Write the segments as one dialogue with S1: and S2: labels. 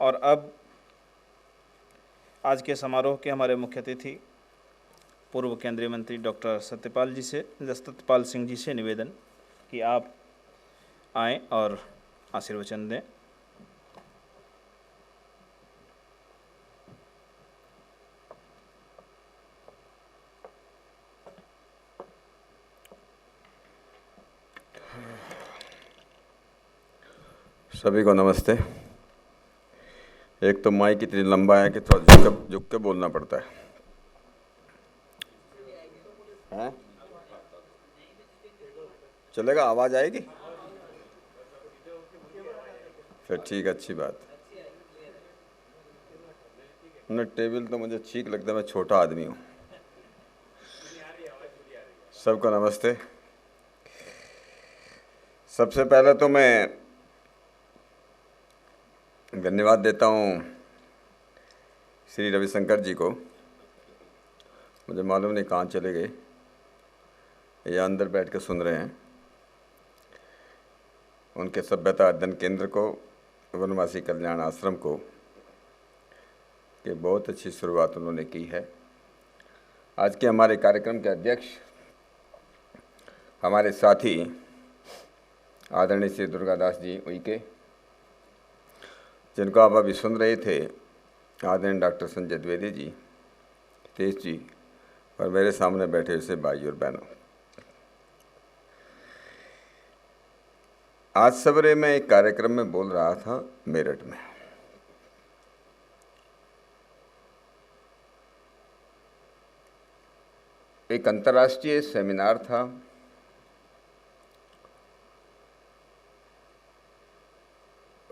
S1: और अब आज के समारोह के हमारे मुख्य अतिथि पूर्व केंद्रीय मंत्री डॉक्टर सत्यपाल सिंह जी से निवेदन कि आप आएं और आशीर्वचन दें।
S2: सभी को नमस्ते। एक तो माइक इतनी लंबा है कि थोड़ा झुक के बोलना पड़ता है? चलेगा? आवाज़ आएगी? फिर ठीक, अच्छी बात। न टेबल तो मुझे ठीक लगता है, मैं छोटा आदमी हूँ। सबको नमस्ते। सबसे पहले तो मैं धन्यवाद देता हूँ श्री रविशंकर जी को। मुझे मालूम नहीं कहाँ चले गए, या अंदर बैठ के सुन रहे हैं। उनके सभ्यता अध्ययन केंद्र को, वनवासी कल्याण आश्रम को, कि बहुत अच्छी शुरुआत उन्होंने की है। आज के हमारे कार्यक्रम के अध्यक्ष हमारे साथी आदरणीय श्री दुर्गादास जी उइके, जिनको आप अभी सुन रहे थे, आदरणीय डॉक्टर संजय द्विवेदी जी, हितेश जी, और मेरे सामने बैठे हुए भाई और बहनों। आज सवेरे मैं एक कार्यक्रम में बोल रहा था मेरठ में। एक अंतर्राष्ट्रीय सेमिनार था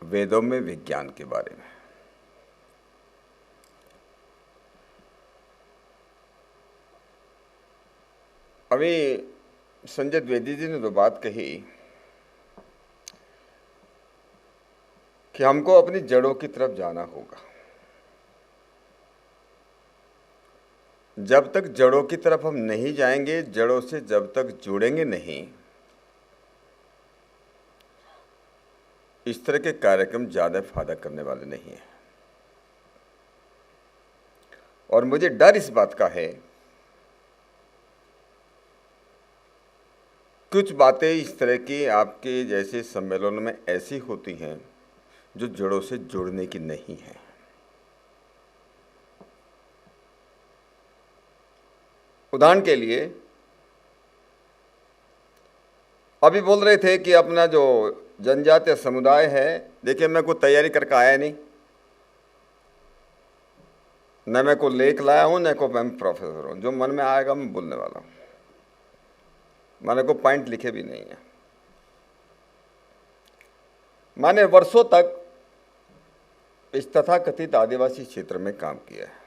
S2: वेदों में विज्ञान के बारे में। अभी संजय द्विवेदी जी ने तो बात कही कि हमको अपनी जड़ों की तरफ जाना होगा। जब तक जड़ों की तरफ हम नहीं जाएंगे, जड़ों से जब तक जुड़ेंगे नहीं, इस तरह के कार्यक्रम ज़्यादा फायदा करने वाले नहीं हैं। और मुझे डर इस बात का है, कुछ बातें इस तरह की आपके जैसे सम्मेलनों में ऐसी होती हैं जो जड़ों से जुड़ने की नहीं है। उदाहरण के लिए अभी बोल रहे थे कि अपना जो जनजातीय समुदाय है, देखिए मैं कोई तैयारी करके आया नहीं, न मैं को लेख लाया हूं, न को मैं प्रोफेसर हूं। जो मन में आएगा मैं बोलने वाला हूं। मैंने को पॉइंट लिखे भी नहीं है। मैंने वर्षों तक इस तथाकथित आदिवासी क्षेत्र में काम किया है।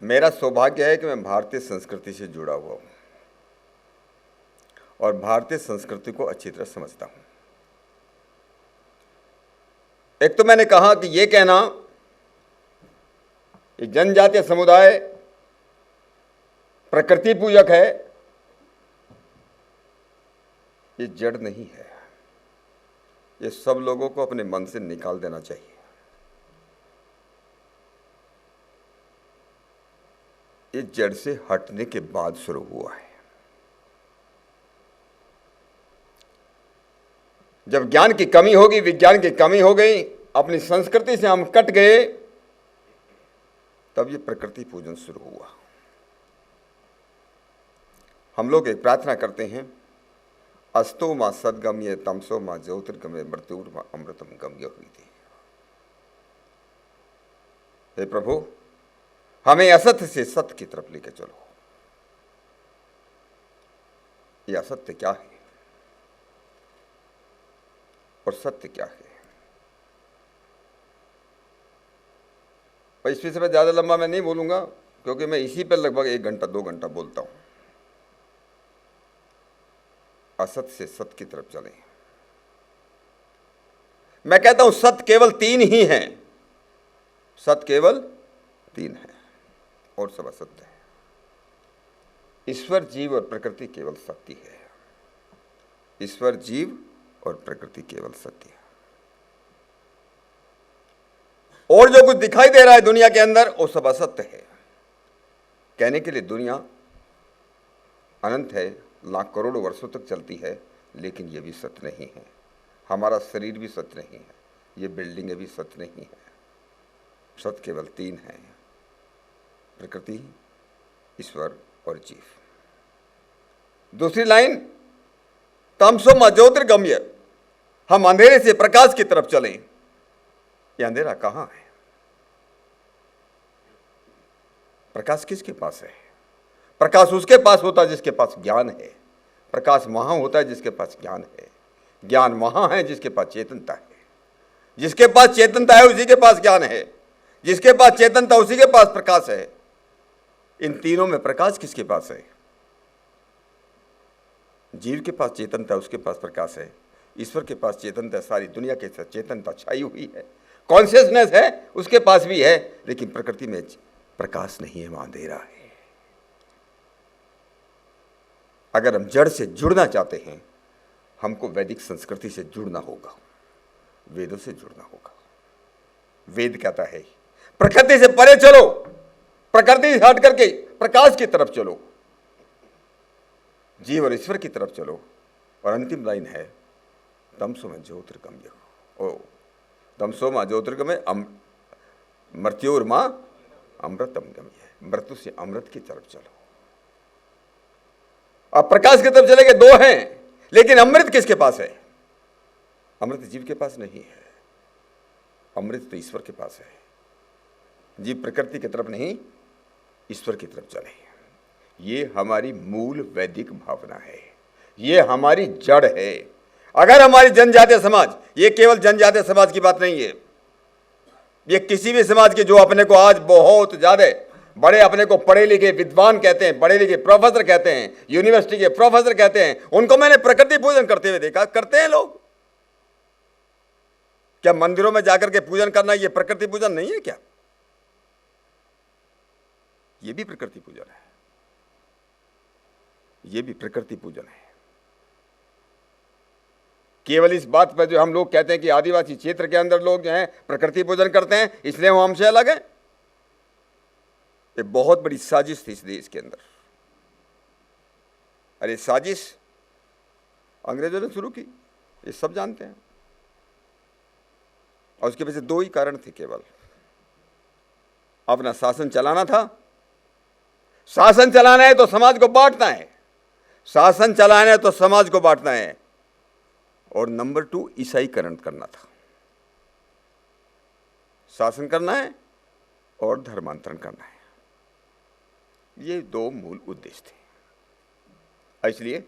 S2: मेरा सौभाग्य है कि मैं भारतीय संस्कृति से जुड़ा हुआ हूं और भारतीय संस्कृति को अच्छी तरह समझता हूं। एक तो मैंने कहा कि ये कहना कि जनजातीय समुदाय प्रकृति पूजक है, ये जड़ नहीं है। ये सब लोगों को अपने मन से निकाल देना चाहिए। ये जड़ से हटने के बाद शुरू हुआ है। जब ज्ञान की कमी होगी, विज्ञान की कमी हो गई, अपनी संस्कृति से हम कट गए, तब ये प्रकृति पूजन शुरू हुआ। हम लोग एक प्रार्थना करते हैं, अस्तो मां सद्गम्य तमसो मां ज्योतिर्गम्य मृत्युर्मा अमृतम गम्य हुई थी। हे प्रभु, हमें असत्य से सत्य की तरफ लेकर चलो। ये असत्य क्या है और सत्य क्या है? इस विषय पर ज्यादा लंबा मैं नहीं बोलूंगा, क्योंकि मैं इसी पर लगभग 1 घंटा 2 घंटा बोलता हूं। असत्य से सत्य की तरफ चलें। मैं कहता हूं सत्य केवल 3 ही हैं। सत्य केवल 3 है और सब असत्य है। ईश्वर, जीव और प्रकृति केवल सत्य है। ईश्वर, जीव और प्रकृति केवल सत्य है। और जो कुछ दिखाई दे रहा है दुनिया के अंदर वो सब असत्य है। कहने के लिए दुनिया अनंत है, लाख करोड़ वर्षों तक चलती है, लेकिन ये भी सत्य नहीं है। हमारा शरीर भी सत्य नहीं है, ये बिल्डिंगें भी सत्य नहीं है। सत्य केवल तीन हैं, प्रकृति, ईश्वर और जीव। दूसरी लाइन, तमसो मा ज्योतिर्गम्य, हम अंधेरे से प्रकाश की तरफ चलें। ये अंधेरा कहां है? प्रकाश किसके पास है? प्रकाश उसके पास होता है जिसके पास ज्ञान है। प्रकाश वहां होता है जिसके पास ज्ञान है। ज्ञान वहां है जिसके पास चेतनता है। जिसके पास चेतनता है उसी के पास ज्ञान है। जिसके पास चेतनता उसी के पास प्रकाश है। इन तीनों में प्रकाश किसके पास है? जीव के पास चेतनता, उसके पास प्रकाश है। ईश्वर के पास चेतनता, सारी दुनिया के साथ चेतनता छाई हुई है, कॉन्शियसनेस है, उसके पास भी है। लेकिन प्रकृति में प्रकाश नहीं है, वहां अंधेरा है। अगर हम जड़ से जुड़ना चाहते हैं, हमको वैदिक संस्कृति से जुड़ना होगा, वेदों से जुड़ना होगा। वेद कहता है प्रकृति से परे चलो, प्रकृति से हट करके प्रकाश की तरफ चलो, जीव और ईश्वर की तरफ चलो। और अंतिम लाइन है, तमसो में ज्योतिर्गम्य, ओ तमसो मा ज्योतिर्गम्य मृत्योर्मा अमृतम गम्य, मृत्यु से अमृत की तरफ चलो। अब प्रकाश की तरफ चलेंगे, दो हैं, लेकिन अमृत किसके पास है? अमृत जीव के पास नहीं है, अमृत तो ईश्वर के पास है। जीव प्रकृति की तरफ नहीं, ईश्वर की तरफ चले। ये हमारी मूल वैदिक भावना है, ये हमारी जड़ है। अगर हमारी जनजातीय समाज, ये केवल जनजातीय समाज की बात नहीं है, ये किसी भी समाज के जो अपने को आज बहुत ज्यादा बड़े, अपने को पढ़े लिखे विद्वान कहते हैं, पढ़े लिखे प्रोफेसर कहते हैं, यूनिवर्सिटी के प्रोफेसर कहते हैं, उनको मैंने प्रकृति पूजन करते हुए देखा। करते हैं लोग। क्या मंदिरों में जाकर के पूजन करना ये प्रकृति पूजन नहीं है क्या? ये भी प्रकृति पूजन है, ये भी प्रकृति पूजन है। केवल इस बात पर जो हम लोग कहते हैं कि आदिवासी क्षेत्र के अंदर लोग जो हैं प्रकृति पूजन करते हैं, इसलिए वो हमसे अलग है। ये बहुत बड़ी साजिश थी इस देश के अंदर। अरे साजिश अंग्रेजों ने शुरू की, ये सब जानते हैं। और उसके पीछे दो ही कारण थे केवल, अपना शासन चलाना था। शासन चलाना है तो समाज को बांटना है, शासन चलाना है तो समाज को बांटना है। और नंबर 2, ईसाईकरण करना था। शासन करना है और धर्मांतरण करना है, ये दो मूल उद्देश्य थे। इसलिए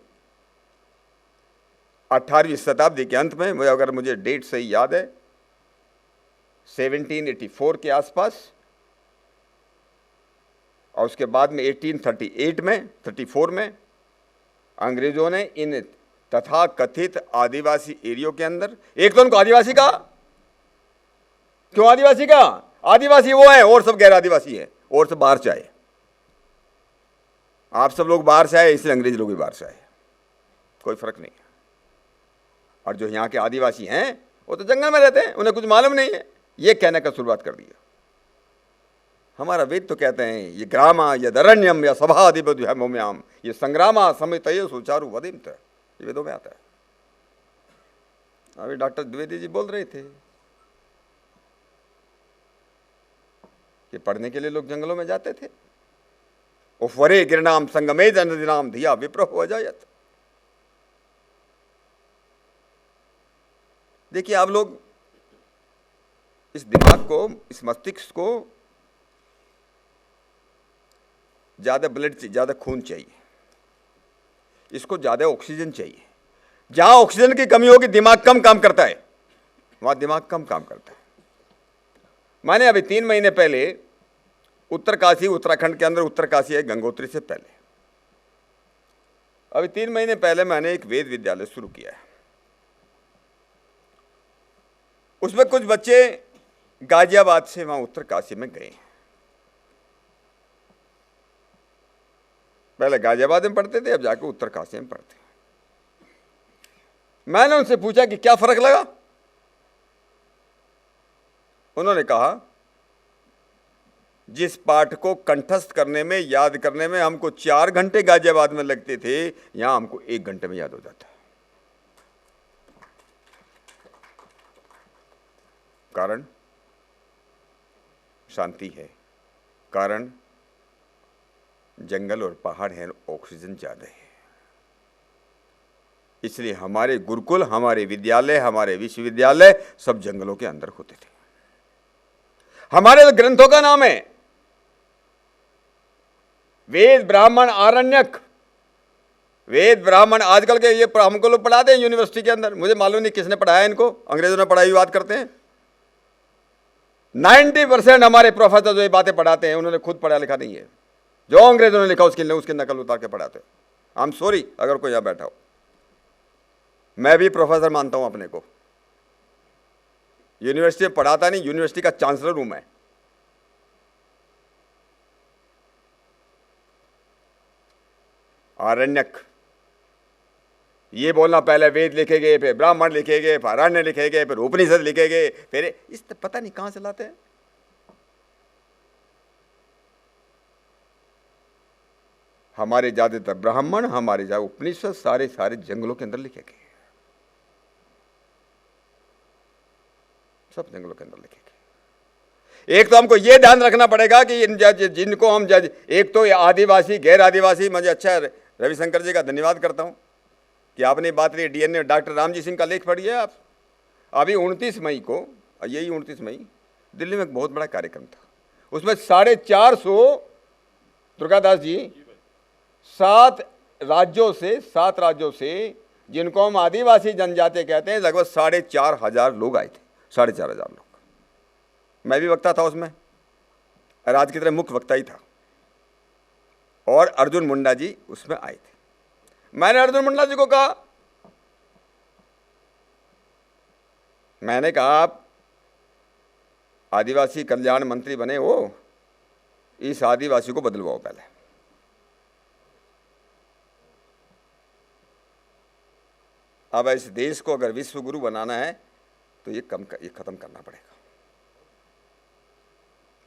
S2: 18वीं शताब्दी के अंत में, अगर मुझे डेट सही याद है, 1784 के आसपास, और उसके बाद में 1838 में 34 में अंग्रेजों ने इन तथा कथित आदिवासी एरियो के अंदर, एक तो उनको आदिवासी कहा। क्यों आदिवासी कहा? आदिवासी वो है और सब गैर आदिवासी है, और सब बाहर से आए। आप सब लोग बाहर से आए, इसलिए अंग्रेज लोग भी बाहर से आए, कोई फर्क नहीं है। और जो यहाँ के आदिवासी हैं वो तो जंगल में रहते हैं, उन्हें कुछ मालूम नहीं है, ये कहने का शुरुआत कर दिया। हमारा वेद तो कहते हैं ये ग्रामा यदरण्यम या सभाधिपद्याम, ये संग्रामा समितयो सुचारु वदिमत, ये वेदों में आता है। अभी डॉक्टर द्विवेदी जी बोल रहे थे कि पढ़ने के लिए लोग जंगलों में जाते थे। उपवरे गिरनाम संगमे जनदिनाम धिया विप्र हो जायत। देखिए आप लोग इस दिमाग को, इस मस्तिष्क को ज्यादा ब्लड, ज्यादा खून चाहिए, इसको ज्यादा ऑक्सीजन चाहिए। जहां ऑक्सीजन की कमी होगी दिमाग कम काम करता है, वहां दिमाग कम काम करता है। मैंने अभी 3 महीने पहले उत्तरकाशी, उत्तराखंड के अंदर उत्तरकाशी है गंगोत्री से पहले, अभी 3 महीने पहले मैंने एक वेद विद्यालय शुरू किया है। उसमें कुछ बच्चे गाजियाबाद से वहां उत्तरकाशी में गए। पहले गाजियाबाद में पढ़ते थे, अब जाके उत्तरकाशी में पढ़ते। मैंने उनसे पूछा कि क्या फर्क लगा। उन्होंने कहा जिस पाठ को कंठस्थ करने में, याद करने में हमको 4 घंटे गाजियाबाद में लगते थे, यहां हमको 1 घंटे में याद हो जाता है। कारण शांति है, कारण जंगल और पहाड़ हैं, ऑक्सीजन ज्यादा है। इसलिए हमारे गुरुकुल, हमारे विद्यालय, हमारे विश्वविद्यालय सब जंगलों के अंदर होते थे। हमारे ग्रंथों का नाम है वेद, ब्राह्मण, आरण्यक। वेद, ब्राह्मण, आजकल के ये हमको लोग पढ़ाते हैं यूनिवर्सिटी के अंदर, मुझे मालूम नहीं किसने पढ़ाया इनको, अंग्रेजों ने पढ़ाई बात करते हैं। 90% हमारे प्रोफेसर जो ये बातें पढ़ाते हैं उन्होंने खुद पढ़ा लिखा नहीं है। जो अंग्रेजों ने लिखा उसकी नकल उतार के पढ़ाते हैं। आई एम सॉरी अगर कोई यहां बैठा हो, मैं भी प्रोफेसर मानता हूं अपने को। यूनिवर्सिटी में पढ़ाता नहीं, यूनिवर्सिटी का चांसलर हूं मैं। आरण्यक, ये बोलना पहले वेद लिखे गए, फिर ब्राह्मण लिखे गए, फिर आरण्य लिखे गए, फिर उपनिषद लिखे गए, फिर इस पता नहीं कहां से लाते हैं। हमारे ज्यादातर ब्राह्मण, हमारे ज्यादा उपनिषद सारे जंगलों के अंदर लिखे गए, सब जंगलों के अंदर लिखे गए। एक तो हमको यह ध्यान रखना पड़ेगा कि इन जिनको हम जज, एक तो आदिवासी, गैर आदिवासी, मुझे अच्छा रविशंकर जी का धन्यवाद करता हूं कि आपने बात रही डीएनए। डॉक्टर रामजी सिंह का लेख पढ़िए आप। अभी 29 मई को, यही 29 मई दिल्ली में एक बहुत बड़ा कार्यक्रम था, उसमें 450 दुर्गादास जी 7 राज्यों से जिनको हम आदिवासी जनजाति कहते हैं, लगभग 4,500 लोग आए थे। 4,500 लोग। मैं भी वक्ता था उसमें, आज की तरह मुख्य वक्ता ही था, और अर्जुन मुंडा जी उसमें आए थे। मैंने अर्जुन मुंडा जी को कहा, मैंने कहा आप आदिवासी कल्याण मंत्री बने हो, इस आदिवासी को बदलवाओ पहले। अब इस देश को अगर विश्व गुरु बनाना है तो ये खत्म करना पड़ेगा।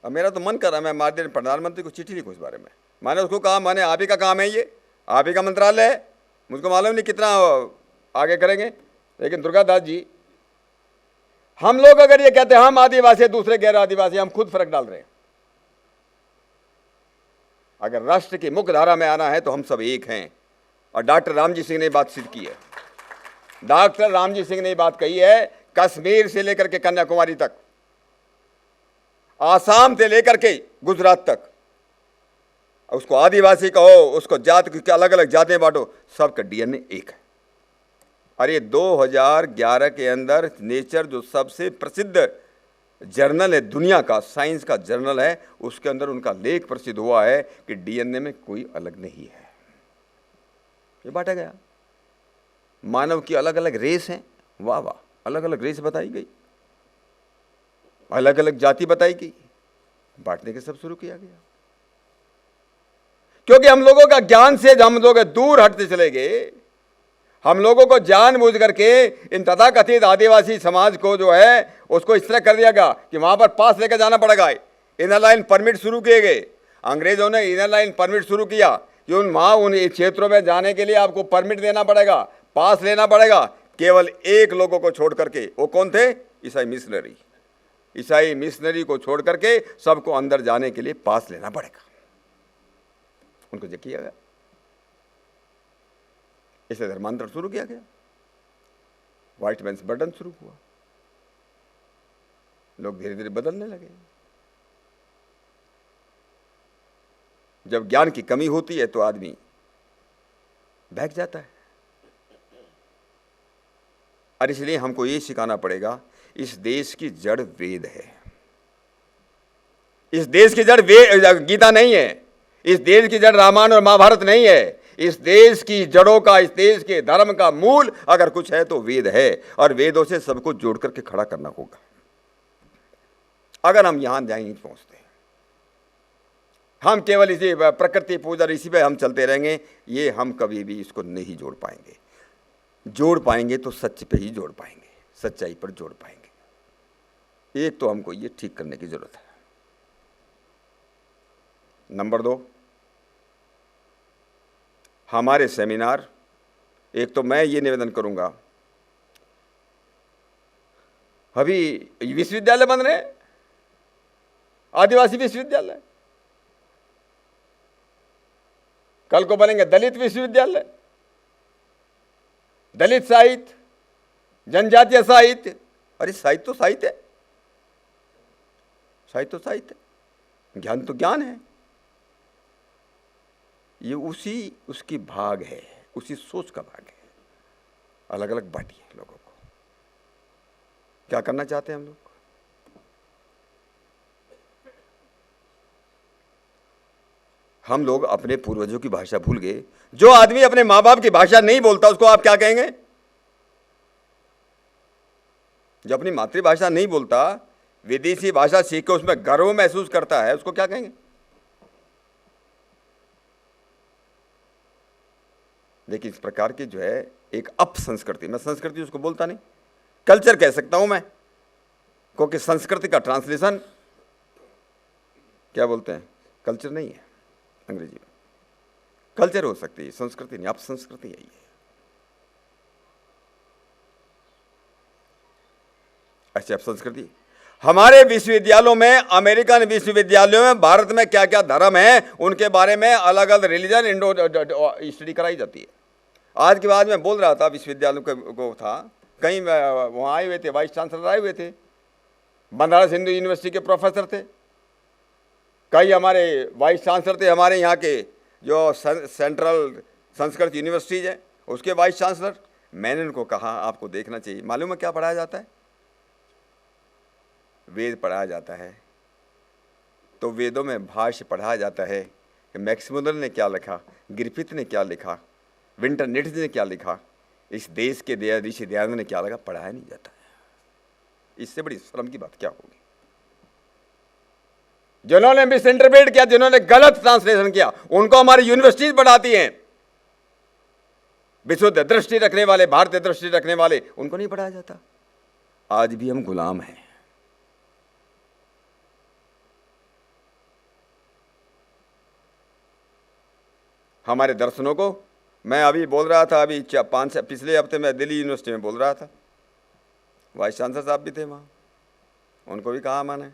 S2: अब मेरा तो मन कर रहा है, मैं माननीय प्रधानमंत्री को चिट्ठी लिखूं इस बारे में। मैंने उसको कहा, मैंने आप ही का काम है, ये आप ही का मंत्रालय है, मुझको मालूम नहीं कितना आगे करेंगे, लेकिन दुर्गादास जी, हम लोग अगर ये कहते हैं हम आदिवासी, दूसरे गैर आदिवासी, हम खुद फर्क डाल रहे हैं। अगर राष्ट्र की मुख्य धारा में आना है तो हम सब एक हैं। और डॉक्टर रामजी सिंह ने बात सिद्ध की है। डॉक्टर रामजी सिंह ने बात कही है, कश्मीर से लेकर के कन्याकुमारी तक, आसाम से लेकर के गुजरात तक, उसको आदिवासी कहो, उसको जाति की अलग अलग जातें बांटो, सबका डीएनए एक है। और ये 2011 के अंदर नेचर जो सबसे प्रसिद्ध जर्नल है दुनिया का, साइंस का जर्नल है, उसके अंदर उनका लेख प्रसिद्ध हुआ है कि डीएनए में कोई अलग नहीं है। ये बांटा गया। मानव की अलग अलग रेस हैं, वाह वाह, अलग अलग रेस बताई गई, अलग अलग जाति बताई गई, बांटने के सब शुरू किया गया। क्योंकि हम लोगों का ज्ञान से हम लोग दूर हटते चले गए। हम लोगों को जानबूझ करके इन तथाकथित आदिवासी समाज को जो है उसको इस तरह कर दिया गया कि वहां पर पास लेकर जाना पड़ेगा। इनर लाइन परमिट शुरू किए गए, अंग्रेजों ने इनर लाइन परमिट शुरू किया कि उन क्षेत्रों में जाने के लिए आपको परमिट देना पड़ेगा, पास लेना पड़ेगा। केवल एक लोगों को छोड़ करके, वो कौन थे? ईसाई मिशनरी। ईसाई मिशनरी को छोड़ करके सबको अंदर जाने के लिए पास लेना पड़ेगा, उनको जो किया गया। इसे धर्मांतरण शुरू किया गया, व्हाइट मैन्स बर्डन शुरू हुआ, लोग धीरे धीरे बदलने लगे। जब ज्ञान की कमी होती है तो आदमी बहक जाता है। और इसलिए हमको ये सिखाना पड़ेगा, इस देश की जड़ वेद है। इस देश की जड़ गीता नहीं है, इस देश की जड़ रामायण और महाभारत नहीं है। इस देश की जड़ों का, इस देश के धर्म का मूल अगर कुछ है तो वेद है, और वेदों से सबको जोड़ करके खड़ा करना होगा। अगर हम यहां जाए नहीं पहुंचते, हम केवल इसी प्रकृति पूजा इसी पे हम चलते रहेंगे, ये हम कभी भी इसको नहीं जोड़ पाएंगे। जोड़ पाएंगे तो सच पे ही जोड़ पाएंगे, सच्चाई पर जोड़ पाएंगे। एक तो हमको ये ठीक करने की जरूरत है। नंबर 2, हमारे सेमिनार, एक तो मैं ये निवेदन करूंगा, अभी विश्वविद्यालय बन रहे हैं, आदिवासी विश्वविद्यालय, कल को बनेंगे दलित विश्वविद्यालय, दलित साहित्य, जनजातीय साहित्य। अरे साहित्य तो साहित्य है, साहित्य तो साहित्य है, ज्ञान तो ज्ञान है। ये उसकी भाग है, उसी सोच का भाग है। अलग अलग बांटी है लोगों को। क्या करना चाहते हैं हम लोग? हम लोग अपने पूर्वजों की भाषा भूल गए। जो आदमी अपने माँ बाप की भाषा नहीं बोलता उसको आप क्या कहेंगे? जो अपनी मातृभाषा नहीं बोलता, विदेशी भाषा सीख के उसमें गर्व महसूस करता है, उसको क्या कहेंगे? लेकिन इस प्रकार की जो है एक अपसंस्कृति, मैं संस्कृति उसको बोलता नहीं, कल्चर कह सकता हूं मैं, क्योंकि संस्कृति का ट्रांसलेशन क्या बोलते हैं? कल्चर नहीं है अंग्रेजी में। कल्चर हो सकती है, संस्कृति नहीं, अपसंस्कृति है ये। ऐसी अपसंस्कृति हमारे विश्वविद्यालयों में, अमेरिकन विश्वविद्यालयों में भारत में क्या क्या धर्म है उनके बारे में अलग अलग रिलीजन इंडो स्टडी कराई जाती है। आज के बाद मैं बोल रहा था, विश्वविद्यालय को था कहीं, वहाँ आए हुए थे, वाइस चांसलर आए हुए थे, बनारस हिंदू यूनिवर्सिटी के प्रोफेसर थे, कई हमारे वाइस चांसलर थे, हमारे यहाँ के जो सेंट्रल संस्कृत यूनिवर्सिटीज है उसके वाइस चांसलर। मैंने उनको कहा आपको देखना चाहिए। मालूम है क्या पढ़ाया जाता है? वेद पढ़ाया जाता है। तो वेदों में भाष्य पढ़ाया जाता है कि मैक्समुलर ने क्या लिखा, ग्रिफिथ ने क्या लिखा, विंटरनिट्ज ने क्या लिखा, इस देश के ऋषि दयानंद ने क्या लगा, पढ़ाया नहीं जाता है। इससे बड़ी शर्म की बात क्या होगी? जिन्होंने मिस इंटरप्रेट किया, जिन्होंने गलत ट्रांसलेशन किया, उनको हमारी यूनिवर्सिटीज पढ़ाती हैं। विशुद्ध दृष्टि रखने वाले, भारतीय दृष्टि रखने वाले, उनको नहीं पढ़ाया जाता। आज भी हम गुलाम हैं। हमारे दर्शनों को, मैं अभी बोल रहा था, अभी पिछले हफ्ते मैं दिल्ली यूनिवर्सिटी में बोल रहा था, वाइस चांसलर साहब भी थे वहाँ, उनको भी कहा मैंने,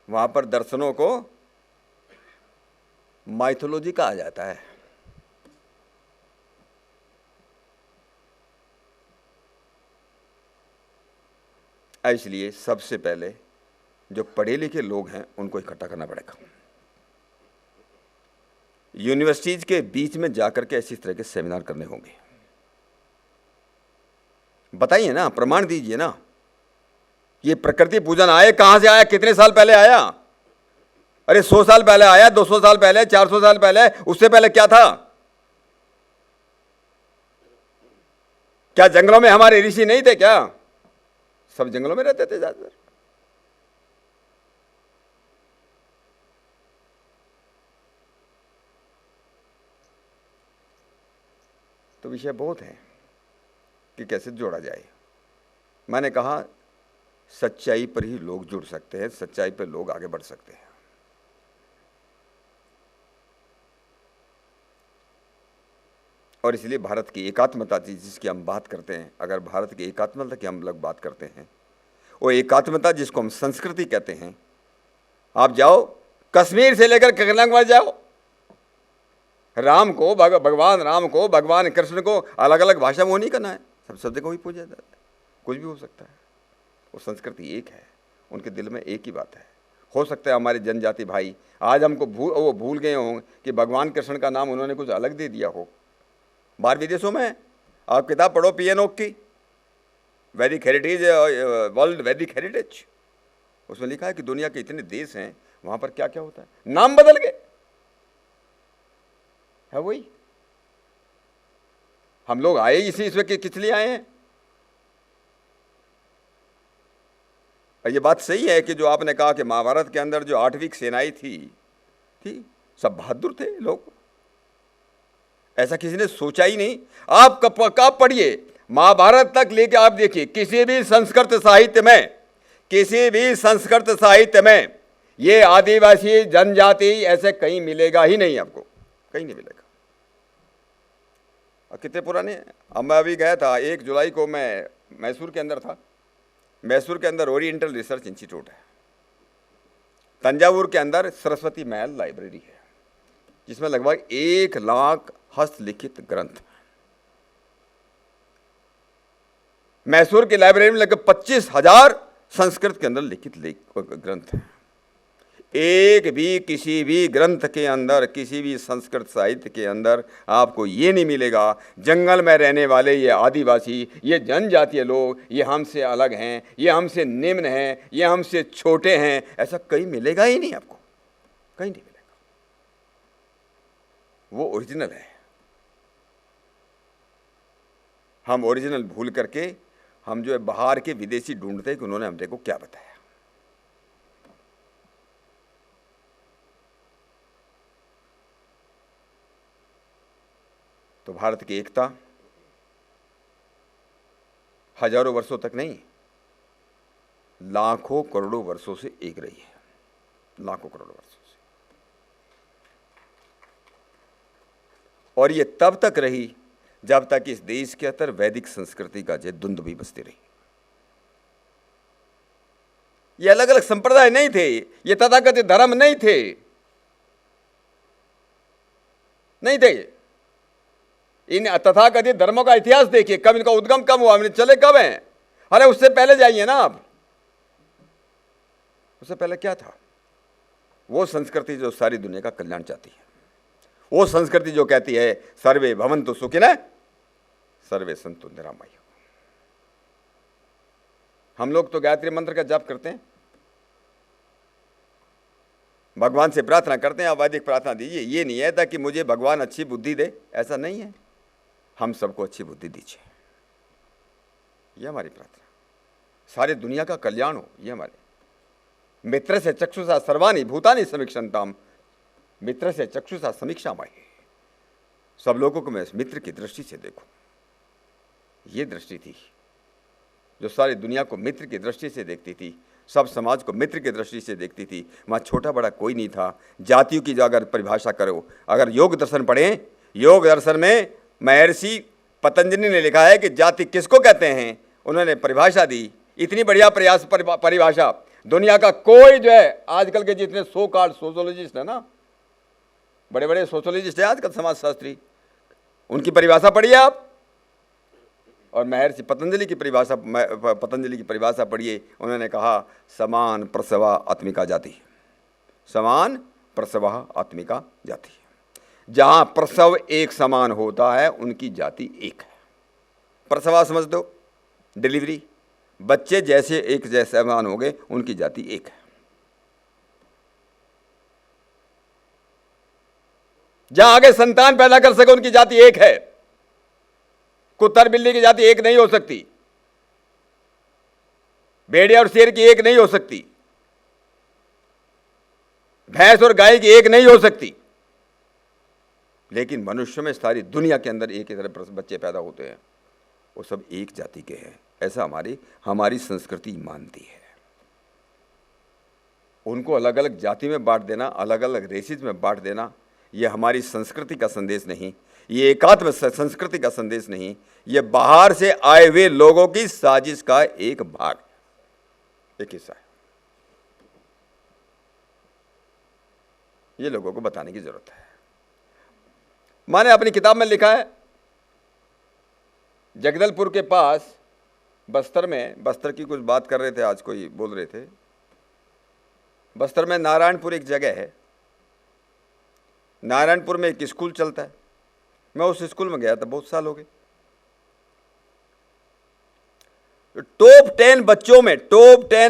S2: वहाँ पर दर्शनों को माइथोलॉजी कहा जाता है। इसलिए सबसे पहले जो पढ़े लिखे लोग हैं उनको इकट्ठा करना पड़ेगा। यूनिवर्सिटीज के बीच में जाकर के ऐसी तरह के सेमिनार करने होंगे। बताइए ना, प्रमाण दीजिए ना। ये प्रकृति पूजन आए कहां से आया, कितने साल पहले आया? अरे 100 साल पहले आया, 200 साल पहले, 400 साल पहले, उससे पहले क्या था? क्या जंगलों में हमारे ऋषि नहीं थे क्या? सब जंगलों में रहते थे ज्यादातर। तो विषय बहुत है कि कैसे जोड़ा जाए। मैंने कहा सच्चाई पर ही लोग जुड़ सकते हैं, सच्चाई पर लोग आगे बढ़ सकते हैं। और इसलिए भारत की एकात्मता जिसकी हम बात करते हैं, अगर भारत की एकात्मता की हम लोग बात करते हैं, वो एकात्मता जिसको हम संस्कृति कहते हैं, आप जाओ कश्मीर से लेकर कन्याकुमारी जाओ, राम को, भगवान राम को, भगवान कृष्ण को अलग अलग भाषा में वो नहीं करना है, सब शब्द को भी पूजा जाता है। कुछ भी हो सकता है, वो संस्कृति एक है, उनके दिल में एक ही बात है। हो सकता है हमारे जनजाति भाई आज हमको वो भूल गए हों कि भगवान कृष्ण का नाम उन्होंने कुछ अलग दे दिया हो। बाहर विदेशों में आप किताब पढ़ो पी.एन. ओक की, वैदिक हेरिटेज, वर्ल्ड वैदिक हेरिटेज, उसमें लिखा है कि दुनिया के इतने देश हैं, वहां पर क्या क्या होता है, नाम बदल गए है। वही हम लोग आए इसमें किस लिए आए हैं? और ये बात सही है कि जो आपने कहा कि महाभारत के अंदर जो 8वीं सेनाएं थी सब बहादुर थे लोग, ऐसा किसी ने सोचा ही नहीं। आप कब पढ़िए महाभारत तक लेके आप देखिए, किसी भी संस्कृत साहित्य में किसी भी संस्कृत साहित्य में ये आदिवासी जनजाति ऐसे कहीं मिलेगा ही नहीं, आपको कहीं नहीं मिलेगा। और कितने पुराने हैं। अब मैं अभी गया था, 1 जुलाई को मैं मैसूर के अंदर था। मैसूर के अंदर ओरिएंटल रिसर्च इंस्टीट्यूट है। तंजावुर के अंदर सरस्वती महल लाइब्रेरी है, जिसमें लगभग 1 लाख हस्तलिखित ग्रंथ। मैसूर की लाइब्रेरी में लगभग 25,000 संस्कृत के अंदर लिखित ग्रंथ हैं। एक भी किसी भी ग्रंथ के अंदर, किसी भी संस्कृत साहित्य के अंदर आपको ये नहीं मिलेगा जंगल में रहने वाले ये आदिवासी, ये जनजातीय लोग, ये हमसे अलग हैं, ये हमसे निम्न हैं, ये हमसे छोटे हैं, ऐसा कहीं मिलेगा ही नहीं, आपको कहीं नहीं मिलेगा। वो ओरिजिनल है। हम ओरिजिनल भूल करके हम जो है बाहर के विदेशी ढूंढते हैं कि उन्होंने हमसे को क्या बताया। तो भारत की एकता हजारों वर्षों तक नहीं, लाखों करोड़ों वर्षों से एक रही है, लाखों करोड़ों वर्षों से। और ये तब तक रही जब तक इस देश के अंदर वैदिक संस्कृति का जो धुंध भी बसती रही। ये अलग अलग संप्रदाय नहीं थे, ये तथाकथित धर्म नहीं थे, नहीं थे। इन तथाकथित धर्मों का इतिहास देखिए, कब इनका उद्गम कब हुआ, चले कब हैं। अरे उससे पहले जाइए ना आप, उससे पहले क्या था। वो संस्कृति जो सारी दुनिया का कल्याण चाहती है, वो संस्कृति जो कहती है सर्वे भवन्तु सुखिनः सर्वे सन्तु निरामयः। हम लोग तो गायत्री मंत्र का जाप करते हैं, भगवान से प्रार्थना करते हैं, आप वैदिक प्रार्थना दीजिए। ये नहीं है था कि मुझे भगवान अच्छी बुद्धि दे, ऐसा नहीं है। हम सबको अच्छी बुद्धि दीजिए, ये हमारी प्रार्थना। सारी दुनिया का कल्याण हो, ये हमारे। मित्र से चक्षुषा सर्वाणि भूतानि समीक्षन्ताम, मित्र से चक्षुषा समीक्षामहि। सब लोगों को मैं मित्र की दृष्टि से देखूं, ये दृष्टि थी जो सारी दुनिया को मित्र की दृष्टि से देखती थी, सब समाज को मित्र की दृष्टि से देखती थी। वहाँ छोटा बड़ा कोई नहीं था। जातियों की अगर परिभाषा करो, अगर योग दर्शन पढ़ें, योग दर्शन में महर्षि पतंजलि ने लिखा है कि जाति किसको कहते हैं, उन्होंने परिभाषा दी। इतनी बढ़िया परिभाषा दुनिया का कोई जो है, आजकल के जितने सो कॉल्ड सोशोलॉजिस्ट है ना, बड़े बड़े सोशोलॉजिस्ट है आजकल समाजशास्त्री, उनकी परिभाषा पढ़िए आप, और महर्षि पतंजलि की परिभाषा पढ़िए। उन्होंने कहा समान प्रसवा आत्मिका जाति, समान प्रसवा आत्मिका जाति। जहां प्रसव एक समान होता है उनकी जाति एक है। प्रसवा समझ दो, डिलीवरी, बच्चे जैसे एक जैसे समान हो गए, उनकी जाति एक है। जहां आगे संतान पैदा कर सके उनकी जाति एक है। कुत्तर बिल्ली की जाति एक नहीं हो सकती, भेड़िया और शेर की एक नहीं हो सकती, भैंस और गाय की एक नहीं हो सकती। लेकिन मनुष्य में सारी दुनिया के अंदर एक ही तरह बच्चे पैदा होते हैं, वो सब एक जाति के हैं। ऐसा हमारी संस्कृति मानती है। उनको अलग अलग जाति में बांट देना, अलग अलग रेसिस में बांट देना, ये हमारी संस्कृति का संदेश नहीं, ये एकात्म संस्कृति का संदेश नहीं, ये बाहर से आए हुए लोगों की साजिश का एक भाग, एक हिस्सा है। ये लोगों को बताने की जरूरत है। मैंने अपनी किताब में लिखा है, जगदलपुर के पास बस्तर में, बस्तर की कुछ बात कर रहे थे आज, कोई बोल रहे थे, बस्तर में नारायणपुर एक जगह है। नारायणपुर में एक स्कूल चलता है, मैं उस स्कूल में गया था, बहुत साल हो गए। टॉप 10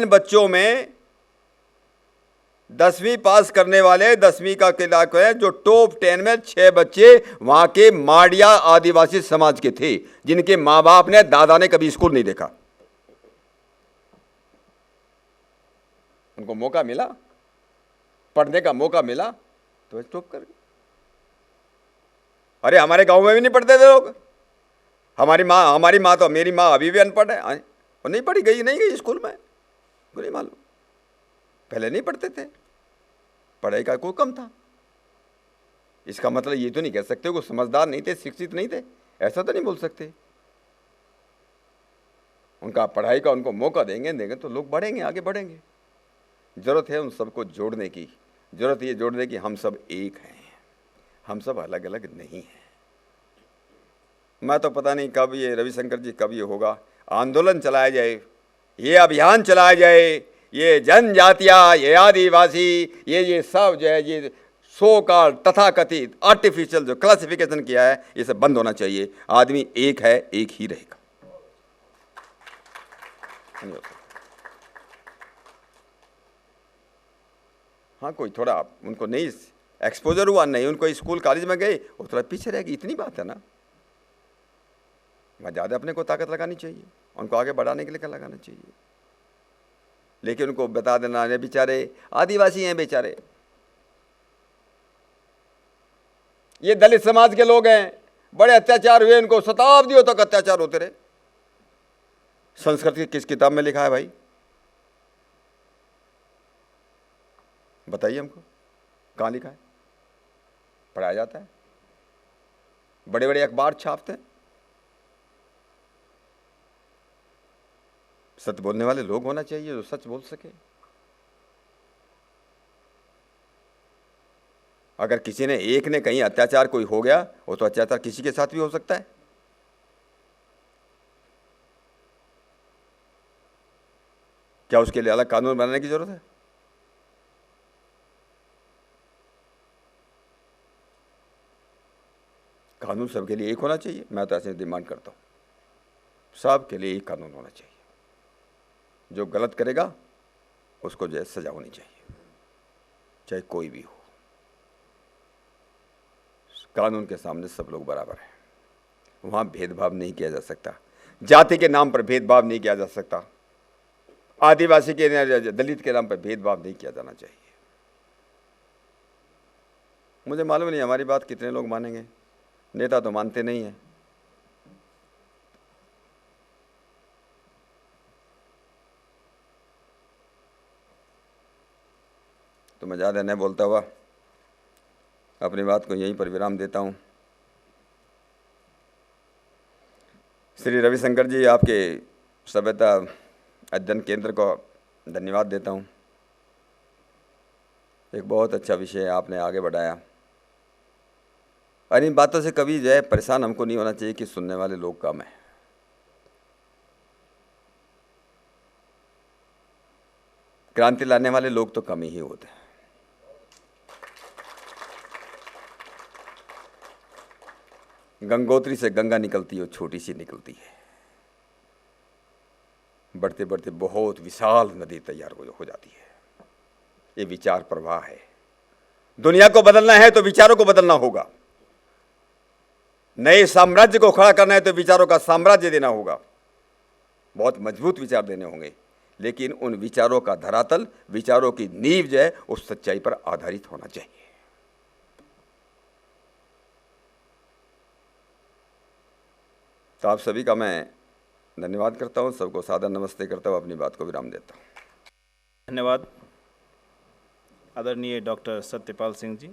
S2: बच्चों में 10वीं पास करने वाले, 10वीं का क्लास है, जो टॉप 10 में 6 बच्चे वहां के माड़िया आदिवासी समाज के थे, जिनके मां बाप ने, दादा ने कभी स्कूल नहीं देखा। उनको मौका मिला, पढ़ने का मौका मिला, तो टॉप कर गए। अरे हमारे गांव में भी नहीं पढ़ते थे लोग। हमारी माँ तो, मेरी माँ अभी भी अनपढ़ है, और नहीं पढ़ी गई, नहीं गई स्कूल में, को नहीं मालूम, पहले नहीं पढ़ते थे, पढ़ाई का कोई कम था। इसका मतलब ये तो नहीं कह सकते वो समझदार नहीं थे, शिक्षित नहीं थे, ऐसा तो नहीं बोल सकते। उनका पढ़ाई का उनको मौका देंगे तो लोग बढ़ेंगे, आगे बढ़ेंगे। जरूरत है उन सबको जोड़ने की, जरूरत ये जोड़ने की हम सब एक हैं, हम सब अलग अलग नहीं हैं। मैं तो पता नहीं कब ये रविशंकर जी कब ये होगा, आंदोलन चलाया जाए, ये अभियान चलाया जाए, ये जनजातियाँ, ये आदिवासी, ये सब जो है ये सो कॉल तथाकथित आर्टिफिशियल जो क्लासिफिकेशन किया है ये सब बंद होना चाहिए। आदमी एक है, एक ही रहेगा। हाँ, कोई थोड़ा उनको नहीं एक्सपोजर हुआ, नहीं उनको स्कूल कॉलेज में गए, वो थोड़ा पीछे रहेगी, इतनी बात है ना। वहाँ ज़्यादा अपने को ताकत लगानी चाहिए, उनको आगे बढ़ाने के लिए क्या लगाना चाहिए। लेकिन उनको बता देना है बेचारे आदिवासी हैं, बेचारे ये दलित समाज के लोग हैं, बड़े अत्याचार हुए, इनको शताब्दियों तक अत्याचार होते रहे। संस्कृत की किस किताब में लिखा है भाई, बताइए हमको, कहाँ लिखा है? पढ़ाया जाता है, बड़े बड़े अखबार छापते हैं। सच बोलने वाले लोग होना चाहिए जो सच बोल सके। अगर किसी ने एक ने कहीं अत्याचार कोई हो गया, वो तो अत्याचार किसी के साथ भी हो सकता है। क्या उसके लिए अलग कानून बनाने की जरूरत है? कानून सबके लिए एक होना चाहिए। मैं तो ऐसे डिमांड करता हूँ, सबके लिए एक कानून होना चाहिए। जो गलत करेगा उसको जो है सजा होनी चाहिए, चाहे कोई भी हो। कानून के सामने सब लोग बराबर हैं, वहाँ भेदभाव नहीं किया जा सकता, जाति के नाम पर भेदभाव नहीं किया जा सकता, आदिवासी के दलित के नाम पर भेदभाव नहीं किया जाना चाहिए। मुझे मालूम नहीं हमारी बात कितने लोग मानेंगे, नेता तो मानते नहीं हैं। तो मैं ज़्यादा नहीं बोलता हुआ अपनी बात को यहीं पर विराम देता हूँ। श्री रविशंकर जी, आपके सभ्यता अध्ययन केंद्र को धन्यवाद देता हूँ। एक बहुत अच्छा विषय आपने आगे बढ़ाया, और इन बातों से कभी जो है परेशान हमको नहीं होना चाहिए कि सुनने वाले लोग कम हैं। क्रांति लाने वाले लोग तो कम ही होते हैं। गंगोत्री से गंगा निकलती है, वो छोटी सी निकलती है, बढ़ते बढ़ते बहुत विशाल नदी तैयार हो जाती है। ये विचार प्रवाह है। दुनिया को बदलना है तो विचारों को बदलना होगा, नए साम्राज्य को खड़ा करना है तो विचारों का साम्राज्य देना होगा, बहुत मजबूत विचार देने होंगे। लेकिन उन विचारों का धरातल, विचारों की नींव जो है उस सच्चाई पर आधारित होना चाहिए। तो आप सभी का मैं धन्यवाद करता हूँ, सबको सादर नमस्ते करता हूँ, अपनी बात को विराम देता हूँ।
S1: धन्यवाद आदरणीय डॉक्टर सत्यपाल सिंह जी।